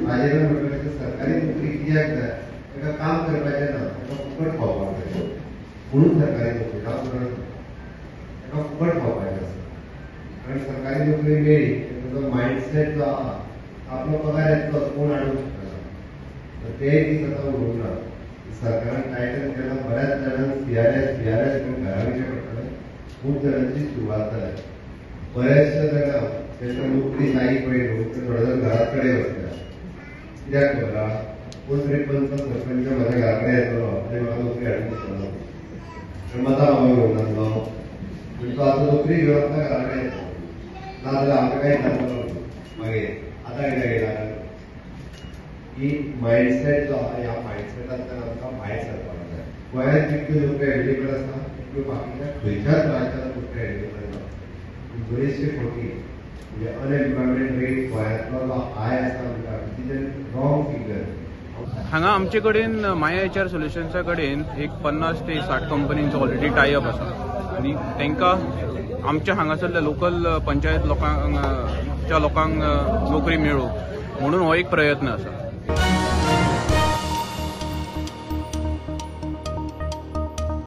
माझे म्हटलं सरकारी नोकरी कित्याक जाय ताका काम करपाचें ना ताका फुकट खावपाक जाय म्हणून सरकारी नोकरी काम करप ताका फुकट खावपाचें आसा आनी सरकारी नोकरी मेळ्ळी ताजो मायंडसेट जो आहा आपलो पगार येतलो कोण हाडूंक शकना तर ते दीस आतां उरूंक ना सरकारान टायटल केला बऱ्याच जाणांक सीआरएस करून घरा विशय पडटले खूब जाणांची सुरवात जाल्या बऱ्याचशा जाणांक तांकां नोकरी जायी पळय न्हू ते थोडे जाण घराच कडेन वचल्या कित्याक खबर आहा कोण तरी पंच सरपंच म्हाज्या घरा कडेन येतलो आनी म्हाका नोकरी हाडून दितलो आनी मतां म्हाका घेवून नासलो म्हणजे तो आतां नोकरी घेवन आपल्या घरा कडेन येतलो नाजाल्यार आमकां कांय जातलो मागीर आतां कित्याक येयला ही मायंडसेट जो आहा ह्या मायंडसेटांतल्यान आमकां भायर सरपाक जाय गोंयांत जितक्यो नोकऱ्यो एवेलेबल आसा तितक्यो बाकीच्या खंयच्याच राज्यांत नोकऱ्यो एवेलेबल ना बरेचशे फावटी म्हणजे अनएम्प्लॉयमेंट रेट गोंयांतलो जो हाय आसा म्हणटा तिजें रॉंग फिगर हांगा आमचे कडेन माया HR सोल्युशन्सा कडेन एक 50 ते 60 कंपनींचो ऑलरेडी टायअप आसा आनी तांकां आमच्या हांगासरल्या लोकल पंचायत लोकांक नोकरी मेळूं म्हणून हो एक प्रयत्न आसा.